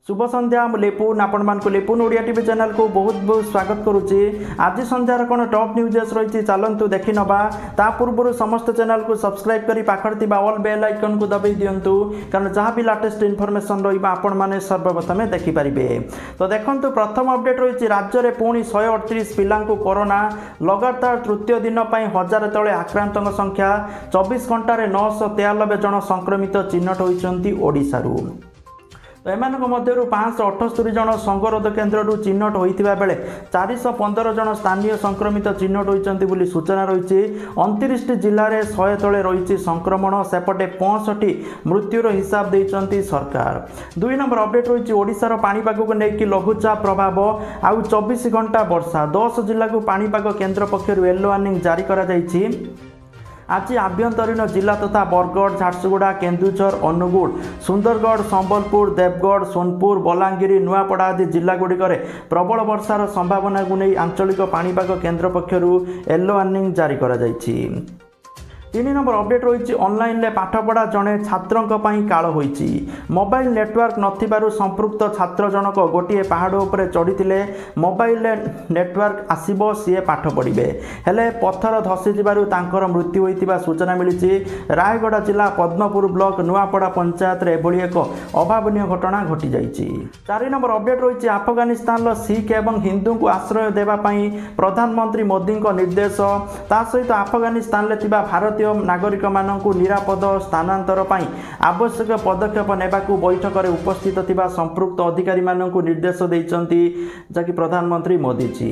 शुभ संध्या मु लेपुन आपण मान को लेपुन ओडिया टीवी चैनल को बहुत बहुत स्वागत करुच्ची। आज संध्यार कौन टॉप न्यूजेस रही चलतु देखि नवा ता पूर्व समस्त चैनल को सब्सक्राइब करी पाखर थिबा ऑल बेल आइकन को दबाई दियंतु कारण जहाँ भी लेटेस्ट इनफॉरमेशन रही आपण माने सर्वप्रथमे देखि परिबे। तो देखंतु प्रथम अपडेट रही राज्य में पुणी 138 पिला कोरोना लगातार तृतीय दिन पर 1000 तले आक्रांतों संख्या 24 घंटे 993 जन संक्रमित चिन्हट होती ओडिशारू। तो एमान मध्य 578 जन संगरोध केन्द्र चिन्हट होता बेले 415 जन स्थानीय संक्रमित चिन्हट होती सूचना रही। 29 जिले में 100 तले रही संक्रमण सेपटे 65 मृत्युर हिसाब देती सरकार। 2 नंबर अपडेट रही ओडिशार पाणीपाग को लेकिन लघुचाप प्रभाव आउ 24 घंटा वर्षा 10 जिला को पाणीपाग केन्द्र पक्षर येलो वार्निंग जारी करा जायछि। आज आभ्यंतरीण जिला तथा बरगढ़ झारसुगुड़ा केन्दुझर अनुगुड़ सुंदरगढ़ संबलपुर देवगढ़ सोनपुर बलांगीर नुआपड़ा आदि जिलागुड़िक प्रबल वर्षार संभावना को नहीं आंचलिक पाणीपाग केन्द्र पक्षर येलो वार्निंग जारी करा जायछि। 3 नंबर अपडेट रही ऑनलाइन पाठपढ़ा जड़े छात्रों काल होईची। मोबाइल नेटवर्क नथिबारु संपृक्त छात्र जनक गोटे पहाड़ उपर चढ़ी मोबाइल नेटवर्क आसीबो सी पाठ पढ़े हेले पत्थर धसी जिबारु तांकर मृत्यु होइतिबा सूचना मिली। रायगढ़ जिला पद्मपुर ब्लॉक नुआपड़ा पंचायत रे एभली एक अभावनीय घटना घटी जाइछि। 4 नंबर अपडेट रही अफगानिस्तान सिख एवं हिंदू को आश्रय देवाई प्रधानमंत्री मोदी निर्देश ता सहित अफगानिस्तान भारतीय नागरिक मानक निरापद स्थानांतर पर आवश्यक पदक्षेप नेबाकू बैठक में उपस्थित थिबा संपृक्त अधिकारी मानक निर्देश देइचंती जाकि प्रधानमंत्री मोदी जी।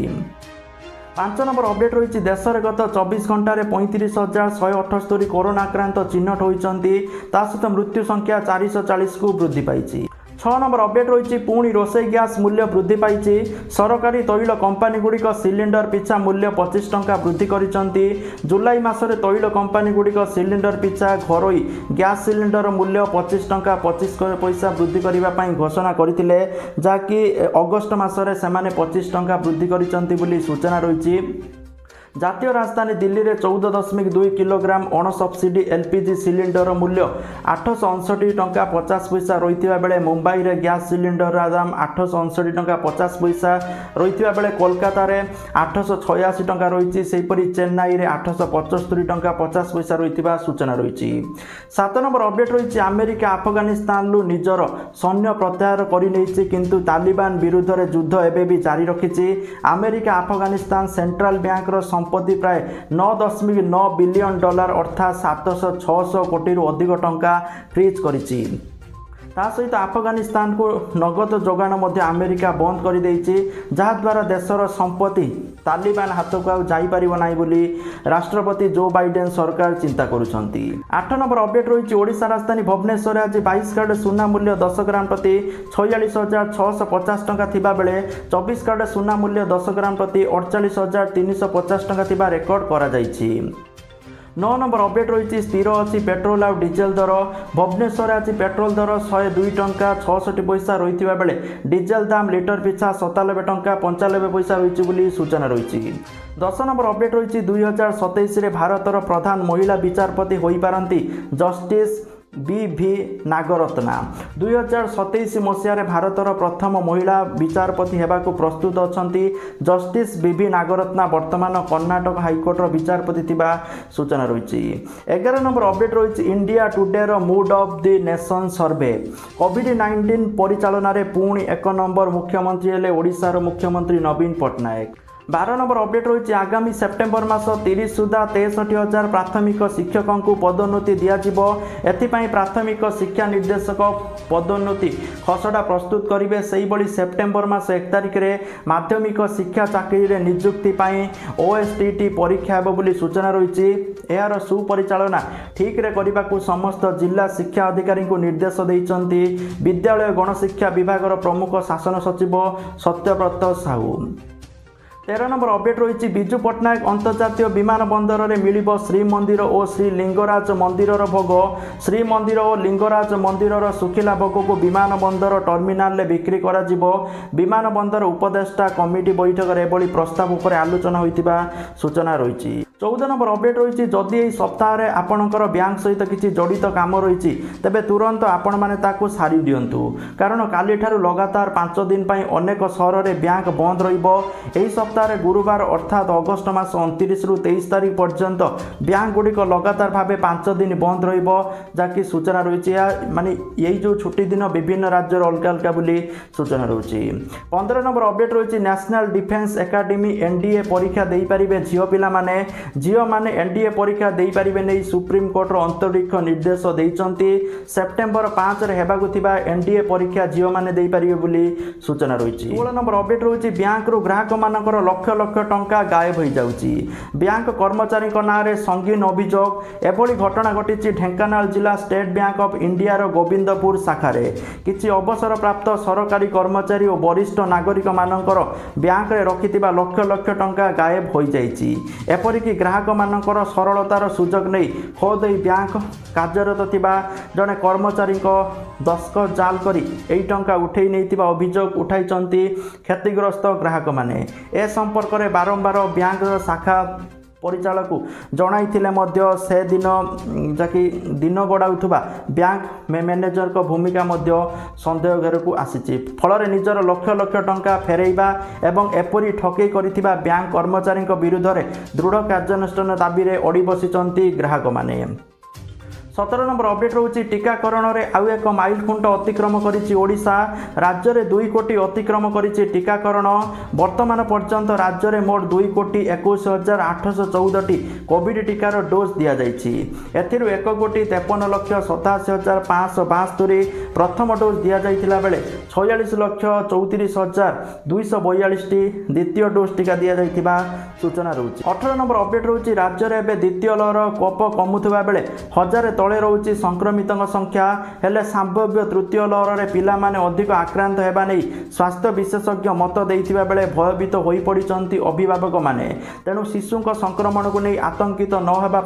5 नंबर अपडेट रही देश में गत 24 घंटे 35,178 कोरोना आक्रांत चिन्हट होती सहित मृत्यु संख्या 440 को वृद्धि पाई। 6 नंबर अपडेट रही पुणी रोषे गैस मूल्य वृद्धि पाई। सरकारी तैल कंपानी गुड़िक सिलिंडर पिछा मूल्य 25 टंका वृद्धि करिसेंती। जुलाई मासरे तैल कंपानी गुड़िक सिलिंडर पिछा घरोई गैस सिलिंडर मूल्य 25 टंका 25 पैसा वृद्धि करने घोषणा करथिले जाकि अगस्ट मासरे सेमाने 25 टंका वृद्धि करिसेंती बोली सूचना रही। जातीय राजधानी दिल्ली में 14.2 किलोग्राम अण सब्सिडी एलपीजी सिलिंडर मूल्य 859 टंका 50 पैसा रही बेले मुंबई में गैस सिलिंडर दाम 859 टंका 50 पैसा रही बेले कोलकाता रे 886 टंका रही। चेन्नई में 875 टंका 50 पैसा रही सूचना रही। 7 नंबर अपडेट रही अमेरिका अफगानिस्तान निजर सैन्य प्रत्याहार कर किंतु तालिबान विरुद्ध में युद्ध एवं भी जारी रखी। अमेरिका अफगानिस्तान सेंट्रल बैंक संपत्ति प्राय 9.9 बिलियन डॉलर अर्थात 700-600 कोटी अधिक टंका फ्रीज करिछि। सहित अफगानिस्तान को नगद जोगाण अमेरिका बंद कर देइछि जहाद्वारा देशर संपत्ति तालिबान हाथ को जापर ना बोली राष्ट्रपति जो बाइडेन सरकार चिंता करुछंती। 8 नंबर अपडेट रही ओडिशा राजधानी भुवनेश्वर आज 22 कैरेट सुना मूल्य 10 ग्राम प्रति 46,650 टंका थिबा बेले 24 कैरेट सुना मूल्य 10 ग्राम प्रति 48,350 टंका थिबा रेकर्ड करा जाइछि। 9 नंबर अपडेट रही स्थिर अच्छी पेट्रोल और डीजेल दर भुवनेश्वर आज पेट्रोल दर 102 टंका 66 पैसा रही बेले डीजेल दाम लिटर पिछा 97 टंका 95 पैसा रही सूचना रही। 10 नंबर अपडेट रही 2027 भारतर प्रधान महिला विचारपति हो पारती जस्टिस बी नागरत्ना। 2027 मसीह भारतर प्रथम महिला विचारपति हेबाकू प्रस्तुत अछंती जस्टिस बी नागरत्ना वर्तमान कर्णाटक हाईकोर्टर विचारपति थिबा सूचना रही। 11 नंबर अपडेट रही इंडिया टुडेर mood of the nation survey कोविड-19 परिचालन में पुणी 1 नंबर मुख्यमंत्री हेले ओडिशार मुख्यमंत्री नवीन पट्टनायक। 12 नंबर अपडेट रही आगामी सेप्टेम्बर मास 30 सुधा 63,000 प्राथमिक शिक्षकों को पदोन्नति दिज्व एथिपाई प्राथमिक शिक्षा निर्देशक पदोन्नति खसड़ा प्रस्तुत करेंगे। से ही सेप्टेम्बर मास 1 तारिख में माध्यमिक शिक्षा चाकरी नियुक्ति ओएसटीटी परीक्षा हेब बोली सूचना रही। यार सुपरिचालना ठीक रे करने को समस्त जिला शिक्षा अधिकारी को निर्देश देइचंती विद्यालय गणशिक्षा विभाग प्रमुख शासन सचिव सत्यव्रत साहू। 13 नंबर अपडेट रही विजु पट्टनायक अंतर्जातीय विमान बंदर में मिलिब श्रीमंदिर और श्री लिंगराज मंदिर भोग। श्रीमंदिर और लिंगराज मंदिर सुखिला भोग को विमान बंदर टर्मिनाल में बिक्री करा जिवो। विमान बंदर उपदेष्टा कमिटी बैठक में एभली प्रस्ताव उपर आलोचना होइतिबा सूचना रही। 14 नंबर अपडेट रही जदि यही सप्ताह आपणकर बैंक सहित किसी जड़ित काम रही तेबे तुरंत आपण मैंने सारी दिंतु कारण काली लगातार 5 दिन पर अनेक सहर में बैंक बंद रही सप्ताह गुरुवार अर्थात अगस्ट मास 29 रु 23 तारीख पर्यंत बैंक गुड़िक लगातार भाव 5 दिन बंद रही सूचना रही माने यही जो छुट्टी दिन विभिन्न राज्य अलग अलग बोली सूचना रही 15 नंबर अपडेट रही नेशनल डिफेन्स एकाडेमी एनडीए परीक्षा दे पारे झील पिला झील मैंने एनडीए परीक्षा दे पारे नहीं सुप्रीमकोर्टर अंतरिक्ष निर्देश देते सेप्टेम्बर 5 होगा एनडीए परीक्षा झील मैंने दे पारे बोली सूचना रही 16 नंबर अपडेट रही बैंक रु ग्राहक मानकर लक्ष लक्ष टंका गायब हो जाउची बैंक कर्मचारी नाँ में संगीन अभियोग एभली घटना घटी ढेंकानाल जिला स्टेट बैंक ऑफ इंडिया रो गोविंदपुर शाखारे किछि अवसर प्राप्त सरकारी कर्मचारी और वरिष्ठ नागरिक मानकर बैंक रे रखिथिबा लक्ष लक्ष टंका गायब हो जाइछि एपरिक ग्राहक मानकर सरलतार सुजोग नहीं खोद बैंक कार्यरत थिबा जड़े कर्मचारी दस्खत जाल करी एई टंका उठै नैथिबा अभियोग उठाइचंती क्षतिग्रस्त ग्राहक माने ए संपर्क में बारंबार बैंक शाखा परिचालक जणाइथिले मध्य से दिन जाकि दिन गड़ाउथुबा बैंक मैनेजर को भूमिका मध्य संदेह घर को आसीछि फल निजर लक्ष लक्ष टंका फेरैबा एवं एपरी ठकई करिथिबा बैंक कर्मचारी विरुद्ध में दृढ़ कार्यानुष्ठान दाबी रे अड़ी बसिचंती ग्राहक माने 17 नंबर अपडेट रही टीकाकरण में आउ एक माइलखुंट अतिक्रम करिछि ओडिशा राज्य में 2 कोटी अतिक्रम करिछि टीकाकरण वर्तमान पर्यंत राज्य में मोट 2,21,814 कोविड टीकार डोज दि जाइछि एथिरु 1,53,87,572 प्रथम डोज दि जाइथिला बेले 46,34,242 द्वितीय डोज टीका दि जाइथिबा सूचना रही 18 नंबर अपडेट रही राज्य में एवं द्वितीय लहर कोप कमुवा बेले 1000 तले रही संक्रमित संख्या हेले संभाव्य तृतीय लहर में पिला माने अधिक आक्रांत होगा नहीं स्वास्थ्य विशेषज्ञ मत देइथिबा बेले भयभीत हो पड़ती अभिभावक माने तेणु शिशु संक्रमण को नहीं आतंकित न होगा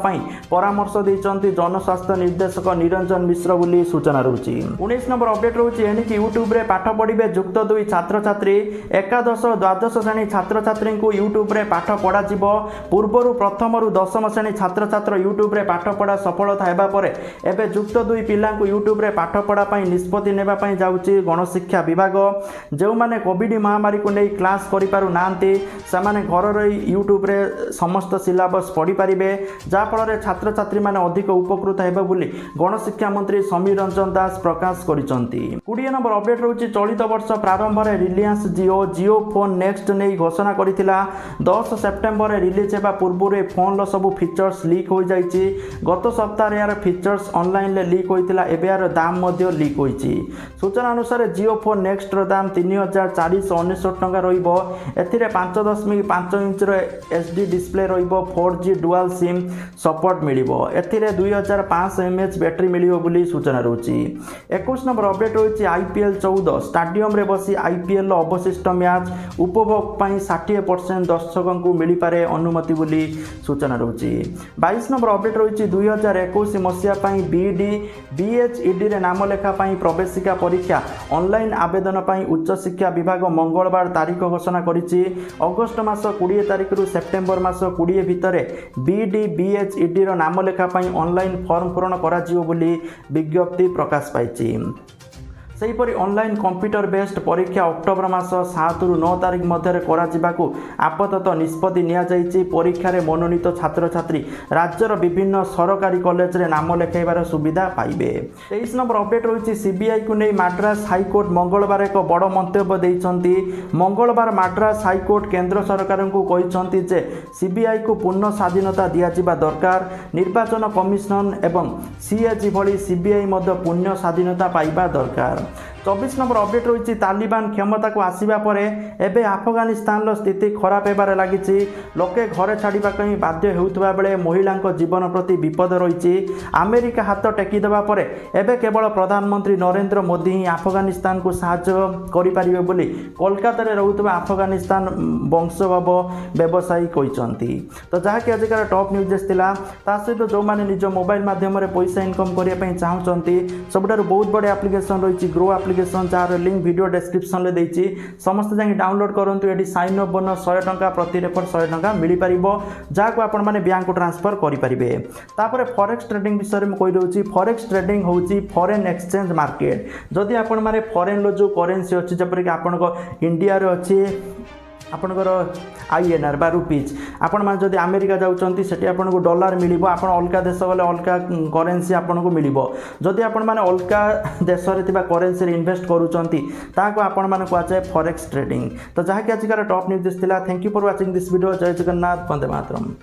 परामर्श देइचंती जनस्वास्थ्य निर्देशक निरंजन मिश्र बोली सूचना रही 19 नंबर अपडेट रही एणिकी यूट्यूब रे पाठ पढ़े जुक्त 2 छात्र छात्री एकादश द्वादश श्रेणी छात्र छात्री को यूट्यूब रे पाठ पढ़ा पूर्वर प्रथम रु दशम श्रेणी छात्र छात्र यूट्यूब रे पाठ पढ़ा सफलता हेबा परे एबे जुक्त 2 पिला यूट्यूब रे पाठ पढ़ा निष्पत्ति नेबा जाउची गणशिक्षा विभाग जो माने कोविड महामारी को नहीं क्लास करि पारु नांती समाने घर रही यूट्यूब रे समस्त सिलेबस पढ़ी पारिबे जा फल छात्र छात्री माने अधिक उपकृत हेबे बोली गणशिक्षा मंत्री समीर रंजन दास प्रकाश करिसंती 20 नंबर अपडेट रहउची चलित वर्ष प्रारंभ में रिलायंस जियो फोन नेक्स्ट नहीं घोषणा करिथिला 10 सेप्टेम्बर रिलीज हेबा पूर्व फोन लो सब फीचर्स लीक हो जाइछि गत सप्ताह यार फीचर्स ऑनलाइन ले लीक होइतिला एबे यार दाम मध्य लीक होइछि सूचना अनुसार जियो फोन नेक्स्ट रो दाम 3,499 टंका रहिबो एथिरे 5.5 इंच रो एचडी डिस्प्ले रहिबो 4G डुअल सिम सपोर्ट मिलिबो एथिरे 2500 mAh बैटरी मिलिबो बोली सूचना रहउछि 21 नंबर अपडेट रहउछि आईपीएल 14 स्टेडियम रे बसी आईपीएल रो अवशिष्ट मैच उपभोग पई 60% दर्शकों को मिली पारे अनुमति बोली सूचना रहउछि 22 नंबर अपडेट रहउछि 2021 मसिया पई बीडी बीएचईडी रे नाम लेखा पई प्रवेशिका परीक्षा ऑनलाइन आवेदन पई उच्च शिक्षा विभाग मंगलवार तारीख घोषणा करिछि अगस्त मास 20 तारीख रु सेप्टेम्बर मास 20 भितर बीडी बीएचईडी रो नाम लेखा पई ऑनलाइन फॉर्म पूरण करा जिवो बोली विज्ञप्ति प्रकाश पाइछि सेहीपरि ऑनलाइन कंप्यूटर बेस्ड परीक्षा अक्टोबर मास 7 रु 9 तारीख मध्य कराजिबाकू आपातत निष्पत्ति निया जाइछि परीक्षा रे मनोनीत छात्र छात्री राज्यर विभिन्न सरकारी कॉलेज रे नाम लेखाइबार सुविधा पाइबे 23 नंबर अपडेट रही सीबीआई को नहीं मद्रास हाईकोर्ट मंगलवार एक बड़ मंतव्य देइछंती मंगलवार मद्रास हाईकोर्ट केंद्र सरकार को कहिछंती जे सीबीआई को पूर्ण स्वाधीनता दिया जिबा दरकार निर्वाचन कमिशन एवं सीएजी भली सीबीआई मध्य पूर्ण स्वाधीनता पाइबा दरकार 24 नंबर अपडेट रही तालिबान क्षमता को आसवा पर एवं आफगानिस्तान स्थिति खराब होबार लगी लोके घर छाड़ा बाध्य होता बेले महिला जीवन प्रति विपद रही अमेरिका हाथ टेकीदेवा पर एवं केवल प्रधानमंत्री नरेंद्र मोदी ही आफगानिस्तान को साहाय्य करें बोली कोलकाता रोकवा आफगानिस्तान वंशोद्भव व्यवसायी कहते तो जहाँकि आजिकार टॉप न्यूज था सहित जो मैंने निज मोबाइल माध्यम पैसा इनकम करने चाहते सबुठ बहुत बड़े एप्लिकेशन रही grow application jar link video description में देती समस्त जाकि डाउनलोड करूँ ये साइन अप बोनस 100 टंका प्रति रेफर 100 टंका मिल पार जहाँ आपण मैंने बैंक को ट्रांसफर करेंगे। तापर फॉरेक्स ट्रेडिंग विषय में कहीदे फॉरेक्स ट्रेडिंग होची फॉरेन एक्सचेंज मार्केट जदि आपण मैंने फॉरेन जो करेन्सी अच्छी जपरिक आपण इंडिया रे अच्छी आपणकर INR बा रुपीज आपण मैंने जदि अमेरिका जाऊँगी सेठी आपन को डॉलर मिलिबो आपण अलग देश गले अलग करेन्सी आपन को मिलिबो जदि आपण मैंने अलग देश रे थिबा करेन्सी रे इन्वेस्ट करूचंती ताको आपण माने को आछे फॉरेक्स ट्रेडिंग। तो जहाँ कि आजिकार टॉप न्यूज थिला। Thank you for watching this video. जय जगन्नाथ, वंदे मातरम।